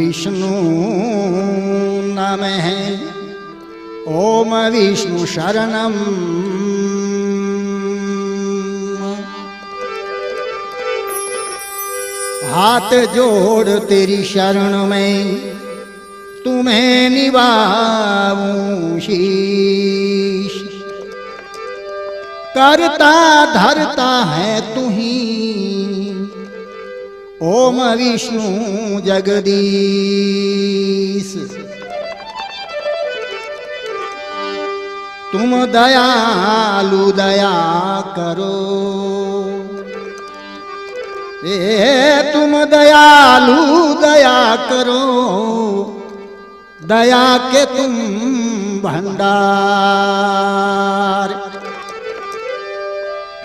विष्णु नाम है। ओम विष्णु शरणम। हाथ जोड़ तेरी शरण में तुम्हें निभाऊं शीश। करता धरता है तू ही ओम विष्णु जगदीश। तुम दयालु दया करो, तुम दयालु दया करो, दया के तुम भंडार।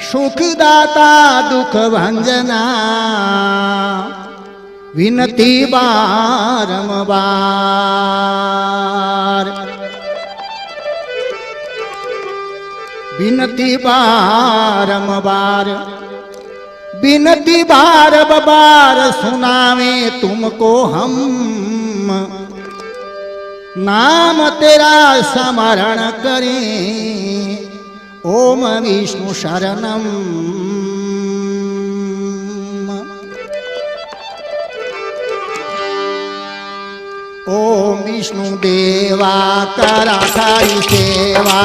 सुखदाता दुख भंजना विनती बारंबार। विनती बारंबार, विनती बार बार सुनावे तुमको हम। नाम तेरा स्मरण करें ओम विष्णु शरणम। ओम विष्णु देवा करा थारी सेवा।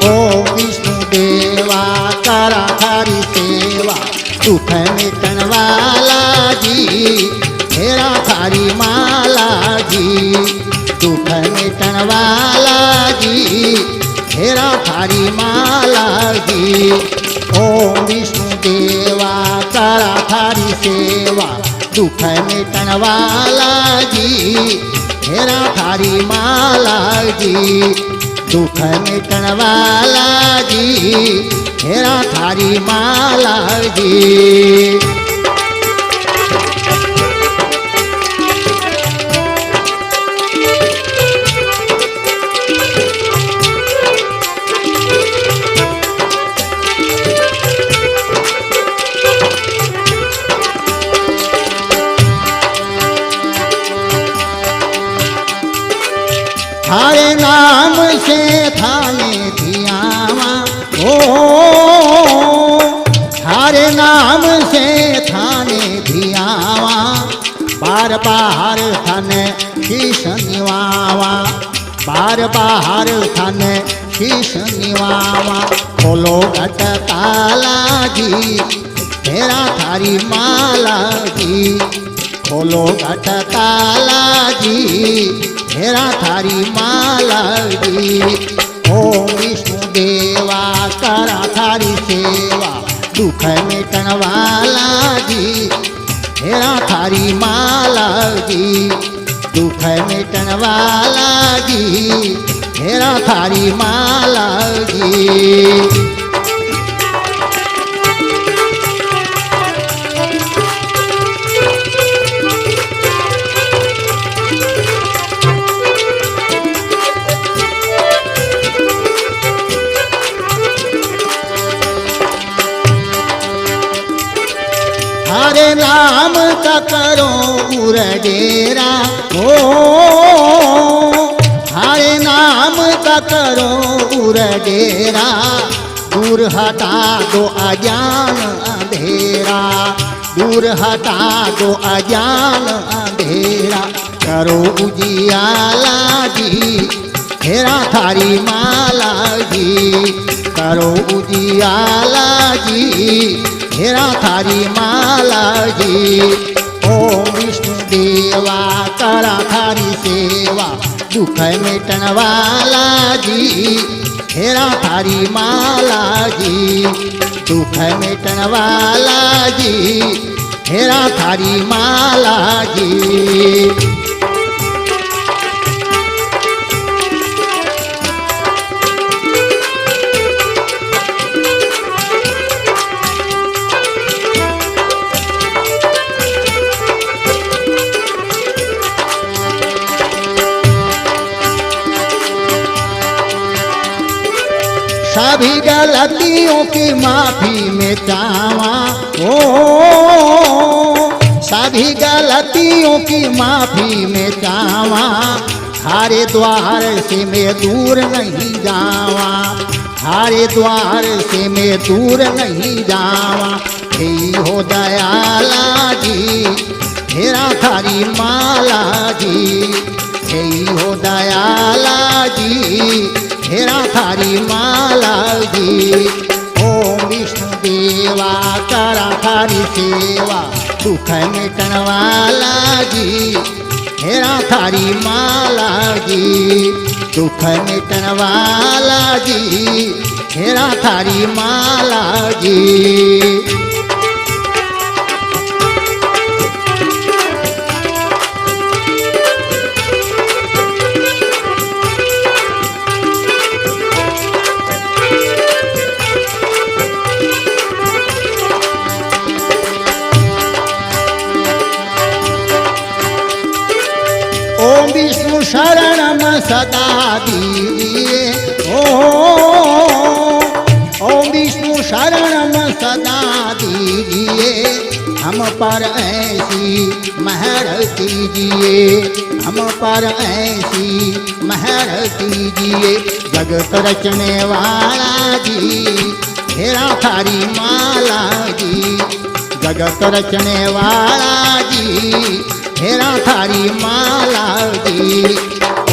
ओम विष्णु देवा करा थारी सेवा। दुख मिटन वाला जी तेरा थारी माला जी। दुख मिटन वाला जी तेरा थारी माला जी। ओम विष्णु देवा करा थारी सेवा। दुख मिटन वाला जी तेरा थारी माला जी। दुख मिटन वाला जी तेरा थारी माला जी। थारे नाम से थाने धियावा ओ। थारे नाम से थाने धियावा। बार बार थाने शीश निवावा। बार बार थाने शीश निवावा। खोलो घट ताला जी तेरा थारी माला जी। खोलो घट ताला जी तेरा थारी माला जी। ओम विष्णु देवा करा थारी सेवा। दुख मिटन वाला जी तेरा थारी माला जी। दुख मिटन वाला जी तेरा थारी माला जी। हरे नाम का करो उरडेरा ओ। हरे नाम का करो उरडेरा। दूर हटा दो अज्ञान अंधेरा। दूर हटा दो अज्ञान अंधेरा। करो उजियाला जी तेरा थारी माला जी। करो उजियाला जी तेरा थारी माला जी। ओम विष्णु देवा करा थारी सेवा। दुख मिटन वाला जी तेरा थारी माला जी। दुख मिटन वाला जी तेरा थारी माला जी। सभी गलतियों की माफी में चावा ओ सभी गलतियों की माफी में चावा हारे द्वार से मैं दूर नहीं जावा हारे द्वार से मैं दूर नहीं जावा हे हो दयाला जी हेरा थारी माला जी हे हो दयाला जी हेरा थारी माला जी ओम विष्णु देवा करा थारी सेवा दुख मिटन वाला जी हेरा थारी माला जी दुख मिटन वाला जी हेरा थारी माला जी ओम विष्णु शरणम सदा दीजिए ओम विष्णु शरणम सदा दीजिए हम पर ऐसी महर कीजिए हम पर ऐसी महर कीजिए जगत रचने वाला जी हेरा थारी माला जी जगत रचने वाला जी हेरा थारी माला जी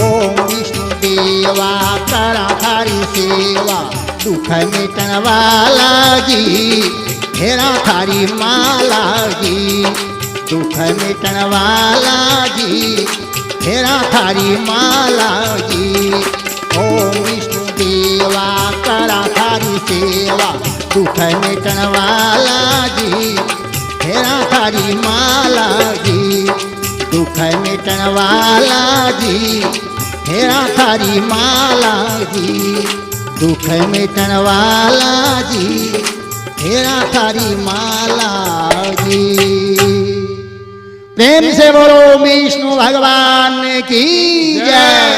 ओम विष्णु देवा करा थारी सेवा दुख मिटन वाला जी हेरा थारी माला जी दुख मिटन वाला जी हेरा थारी माला जी ओम विष्णु देवा करा थारी सेवा दुख मिटन वाला जी हेरा थारी माला जी दुख मिटन वाला जी हेरा थारी माला जी दुख मिटन वाला जी हेरा थारी माला जी प्रेम से बोलो विष्णु भगवान की जय।